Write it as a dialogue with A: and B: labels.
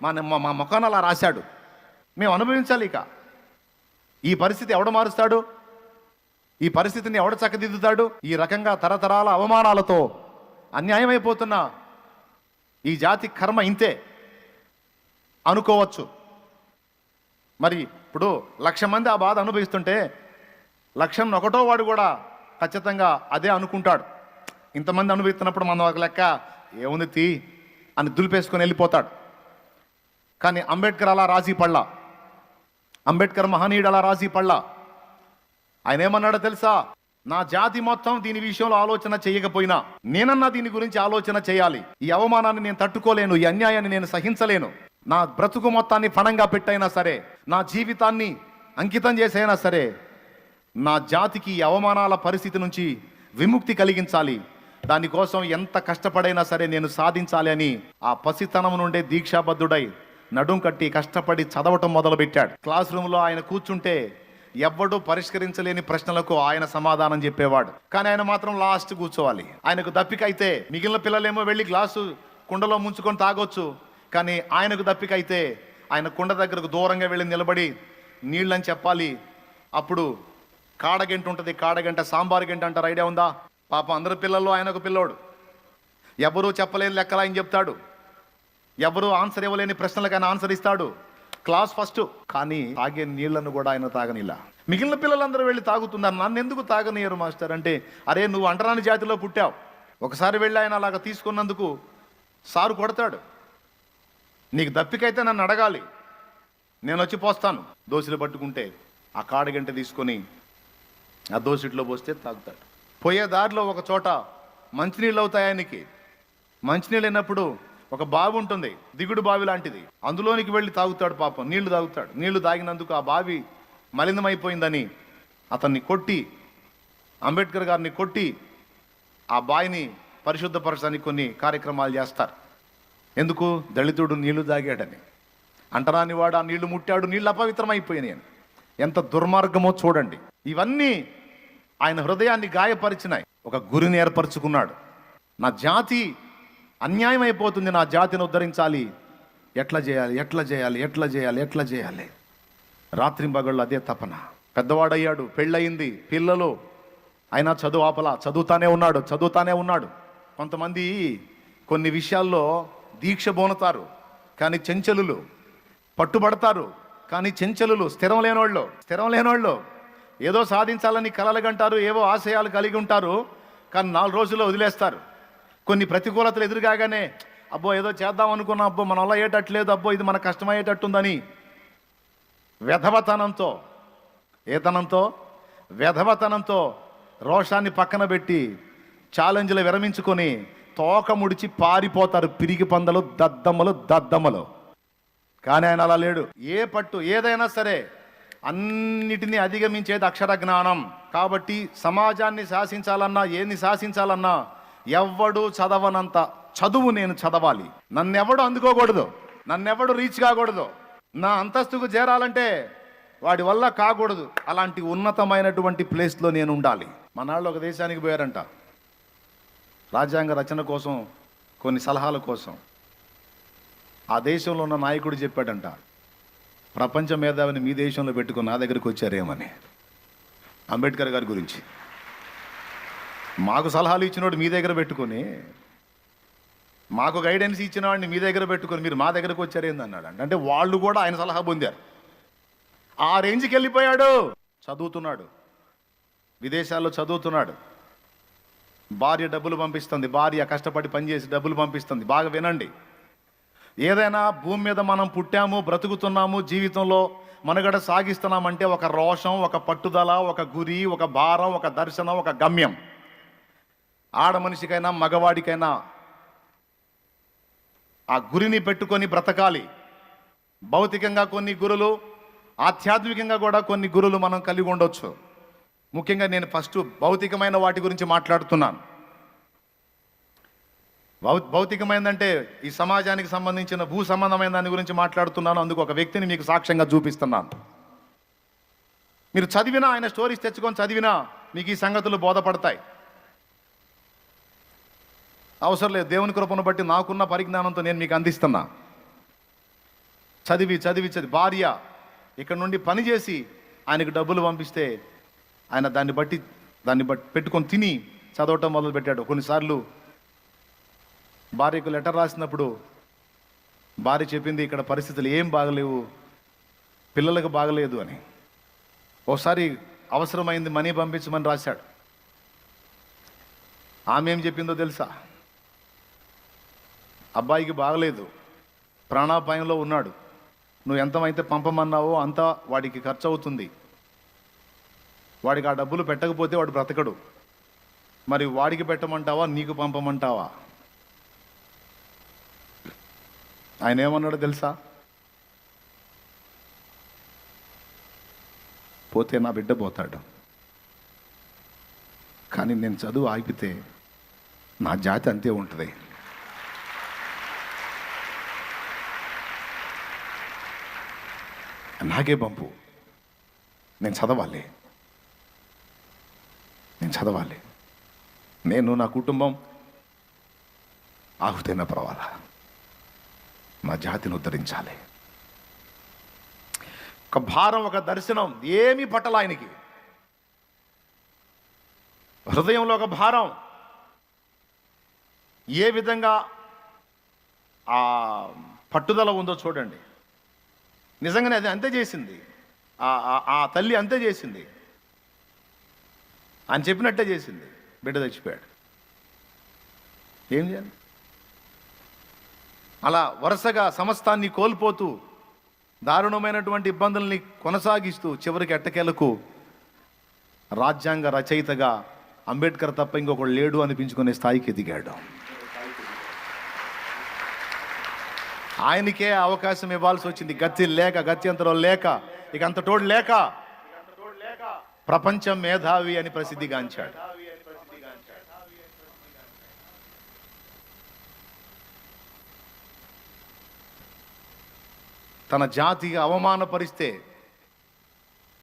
A: మా ముఖాన్ని అలా రాశాడు. మేము అనుభవించాలి. ఇక ఈ పరిస్థితి ఎవడు మారుస్తాడు? ఈ పరిస్థితిని ఎవడు చక్కదిద్దుతాడు? ఈ రకంగా తరతరాల అవమానాలతో అన్యాయమైపోతున్న ఈ జాతి కర్మ ఇంతే అనుకోవచ్చు. మరి ఇప్పుడు 1,00,000 మంది ఆ బాధ అనుభవిస్తుంటే 1,01 వాడు కూడా ఖచ్చితంగా అదే అనుకుంటాడు. ఇంతమంది అనుభవిస్తున్నప్పుడు మనం ఒక లెక్క ఏముంది తీ అని దులిపేసుకొని వెళ్ళిపోతాడు. కానీ అంబేద్కర్ అలా రాజీ పడలా. అంబేద్కర్ మహనీయుడు అలా రాజీ పడలా. ఆయన ఏమన్నాడో తెలుసా? నా జాతి మొత్తం దీని విషయంలో ఆలోచన చేయకపోయినా నేనన్నా దీని గురించి ఆలోచన చేయాలి. ఈ అవమానాన్ని నేను తట్టుకోలేను, ఈ అన్యాయాన్ని నేను సహించలేను. నా బ్రతుకు మొత్తాన్ని పణంగా పెట్టైనా సరే, నా జీవితాన్ని అంకితం చేసైనా సరే, నా జాతికి ఈ అవమానాల పరిస్థితి నుంచి విముక్తి కలిగించాలి. దానికోసం ఎంత కష్టపడైనా సరే నేను సాధించాలి అని ఆ పసితనం నుండే దీక్షాబద్ధుడై నడుం కట్టి కష్టపడి చదవటం మొదలుపెట్టాడు. క్లాస్ రూమ్లో ఆయన కూర్చుంటే ఎవ్వడూ పరిష్కరించలేని ప్రశ్నలకు ఆయన సమాధానం చెప్పేవాడు. కానీ ఆయన మాత్రం లాస్ట్ కూర్చోవాలి. ఆయనకు దప్పిక అయితే మిగిలిన పిల్లలేమో వెళ్ళి గ్లాసు కుండలో ముంచుకొని తాగొచ్చు. కానీ ఆయనకు దప్పిక అయితే ఆయన కుండ దగ్గరకు దూరంగా వెళ్ళి నిలబడి నీళ్ళని చెప్పాలి. అప్పుడు కాడగంట ఉంటుంది, కాడగంట సాంబారు గంట అంటారు, ఐడియా ఉందా? పాపం అందరి పిల్లల్లో ఆయన ఒక పిల్లోడు. ఎవరూ చెప్పలేని లెక్కలు ఆయన చెప్తాడు. ఎవరు ఆన్సర్ ఇవ్వలేని ప్రశ్నలకు ఆయన ఆన్సర్ ఇస్తాడు. Class first. కానీ తాగే నీళ్లను కూడా ఆయన తాగనిలా. మిగిలిన పిల్లలందరూ వెళ్ళి తాగుతున్నారు. నన్ను ఎందుకు తాగనియరు మాస్టర్ అంటే, అరే నువ్వు అంటరాని జాతిలో పుట్టావు. ఒకసారి వెళ్ళి ఆయన అలాగ తీసుకున్నందుకు సారు కొడతాడు. నీకు దప్పికైతే నన్ను అడగాలి, నేను వచ్చి పోస్తాను. దోశలు పట్టుకుంటే ఆ కాడగంట తీసుకొని ఆ దోశట్లో పోస్తే తాగుతాడు. పోయే దారిలో ఒక చోట మంచినీళ్ళు అవుతాయి ఆయనకి. మంచినీళ్ళు అయినప్పుడు ఒక బావి ఉంటుంది, దిగుడు బావి లాంటిది. అందులోనికి వెళ్ళి తాగుతాడు. పాపం నీళ్లు తాగుతాడు. నీళ్లు తాగినందుకు ఆ బావి మలినమైపోయిందని అతన్ని కొట్టి, అంబేద్కర్ గారిని కొట్టి ఆ బావిని పరిశుద్ధపరచడానికి కొన్ని కార్యక్రమాలు చేస్తారు. ఎందుకు? దళితుడు నీళ్లు తాగాడని. అంటరాని వాడు ఆ నీళ్లు ముట్టాడు, నీళ్ళు అపవిత్రమైపోయినాయి అని. ఎంత దుర్మార్గమో చూడండి. ఇవన్నీ ఆయన హృదయాన్ని గాయపరిచినాయి. ఒక గురిని ఏర్పరచుకున్నాడు. నా జాతి అన్యాయం అయిపోతుంది, నా జాతిని ఉద్ధరించాలి. ఎట్లా చేయాలి, ఎట్లా చేయాలి, ఎట్లా చేయాలి, ఎట్లా చేయాలి? రాత్రింబగళ్ళు అదే తపన. పెద్దవాడయ్యాడు, పెళ్ళయింది, పిల్లలు. అయినా చదువు ఆపలా, చదువుతానే ఉన్నాడు. కొంతమంది కొన్ని విషయాల్లో దీక్ష బోనతారు కానీ చెంచలులు, పట్టుబడతారు కానీ చెంచలులు, స్థిరం లేనోళ్ళు ఏదో సాధించాలని కలలుగంటారు, ఏవో ఆశయాలు కలిగి ఉంటారు. కానీ 4 రోజుల్లో వదిలేస్తారు. కొన్ని ప్రతికూలతలు ఎదురుగానే అబ్బో ఏదో చేద్దాం అనుకున్నా, అబ్బో మన వల్ల అయ్యేటట్లేదు, అబ్బో ఇది మన కష్టమయ్యేటట్టుందని వెధవతనంతో రోషాన్ని పక్కన పెట్టి ఛాలెంజ్లు విరమించుకొని తోక ముడిచి పారిపోతారు పిరికి పందలు, దద్దమ్మలు. కానీ ఆయన అలా లేడు. ఏ పట్టు ఏదైనా సరే అన్నిటినీ అధిగమించేది అక్షర జ్ఞానం. కాబట్టి సమాజాన్ని శాసించాలన్నా, ఏన్ని శాసించాలన్నా ఎవ్వడు చదవనంత చదువు నేను చదవాలి. నన్నెవడు అందుకోకూడదు, నన్నెవడు రీచ్ కాకూడదు. నా అంతస్తుకు చేరాలంటే వాడి వల్ల కాకూడదు. అలాంటి ఉన్నతమైనటువంటి ప్లేస్లో నేను ఉండాలి. మనాళ్ళు ఒక దేశానికి పోయారంట, రాజ్యాంగ రచన కోసం, కొన్ని సలహాల కోసం. ఆ దేశంలో ఉన్న నాయకుడు చెప్పాడంట, ప్రపంచ మేధావిని మీ దేశంలో పెట్టుకుని నా దగ్గరికి వచ్చారేమని. అంబేద్కర్ గారి గురించి మాకు సలహాలు ఇచ్చినోడు మీ దగ్గర పెట్టుకొని, మాకు గైడెన్స్ ఇచ్చిన వాడిని మీ దగ్గర పెట్టుకొని మీరు మా దగ్గరకు వచ్చారేంది అన్నాడు. అంటే వాళ్ళు కూడా ఆయన సలహా పొందారు. ఆ రేంజ్కి వెళ్ళిపోయాడు. చదువుతున్నాడు, విదేశాల్లో చదువుతున్నాడు. భార్య డబ్బులు పంపిస్తుంది, భార్య కష్టపడి పనిచేసి డబ్బులు పంపిస్తుంది. బాగా వినండి, ఏదైనా భూమి మీద మనం పుట్టాము, బ్రతుకుతున్నాము, జీవితంలో మనుగడ సాగిస్తున్నామంటే ఒక రోషం, ఒక పట్టుదల, ఒక గురి, ఒక భారం, ఒక దర్శనం, ఒక గమ్యం. ఆడ మనిషికైనా మగవాడికైనా ఆ గురిని పెట్టుకొని బ్రతకాలి. భౌతికంగా కొన్ని గురులు, ఆధ్యాత్మికంగా కూడా కొన్ని గురులు మనం కలిగి ఉండొచ్చు. ముఖ్యంగా నేను ఫస్ట్ భౌతికమైన వాటి గురించి మాట్లాడుతున్నాను. భౌతికమైందంటే ఈ సమాజానికి సంబంధించిన భూ సంబంధమైన దాని గురించి మాట్లాడుతున్నాను. అందుకు ఒక వ్యక్తిని మీకు సాక్ష్యంగా చూపిస్తున్నాను. మీరు చదివినా, ఆయన స్టోరీస్ తెచ్చుకొని చదివినా మీకు ఈ సంగతులు బోధపడతాయి. అవసరం లేదు, దేవుని కృపను బట్టి నాకున్న పరిజ్ఞానంతో నేను మీకు అందిస్తున్నా. చదివి చదివి చదివి భార్య ఇక్కడ నుండి పని చేసి ఆయనకు డబ్బులు పంపిస్తే ఆయన దాన్ని బట్టి పెట్టుకొని తిని చదవటం మొదలుపెట్టాడు. కొన్నిసార్లు భార్యకు లెటర్ రాసినప్పుడు భార్య చెప్పింది, ఇక్కడ పరిస్థితులు ఏం బాగలేవు, పిల్లలకు బాగలేదు అని. ఒకసారి అవసరమైంది మనీ పంపించమని రాశాడు. ఆమె ఏం చెప్పిందో తెలుసా? అబ్బాయికి బాగలేదు, ప్రాణాపాయంలో ఉన్నాడు, నువ్వు ఎంతమైతే పంపమన్నావో అంత వాడికి ఖర్చు అవుతుంది, వాడికి ఆ డబ్బులు పెట్టకపోతే వాడు బ్రతకడు, మరి వాడికి పెట్టమంటావా నీకు పంపమంటావా? ఆయన ఏమన్నాడో తెలుసా? పోతే నా బిడ్డ పోతాడు, కానీ నేను చదువు ఆగితే నా జాతి అంతే ఉంటుంది. నాకే పంపు, నేను చదవాలి, నేను నా కుటుంబం ఆహుతైన పర్వాలా, నా జాతిని ఉద్ధరించాలి. ఒక భారం, ఒక దర్శనం, ఏమీ పట్టల ఆయనకి. హృదయంలో ఒక భారం. ఏ విధంగా ఆ పట్టుదల ఉందో చూడండి. నిజంగానే అది అంతే చేసింది, ఆ తల్లి అంతే చేసింది, అని చెప్పినట్టే చేసింది. బిడ్డ చచ్చిపోయాడు, ఏం చేయాలి? అలా వరుసగా సమస్తాన్ని కోల్పోతూ దారుణమైనటువంటి ఇబ్బందుల్ని కొనసాగిస్తూ చివరికి ఎట్టకేలకు రాజ్యాంగ రచయితగా అంబేద్కర్ తప్ప ఇంకొకడు లేడు అనిపించుకునే స్థాయికి ఎదిగాడు. ఆయనకే అవకాశం ఇవ్వాల్సి వచ్చింది. గత్యంతరం లేక, ఇక అంత తోడు లేక ప్రపంచ మేధావి అని ప్రసిద్ధిగాంచాడు. తన జాతిగా అవమానపరిస్తే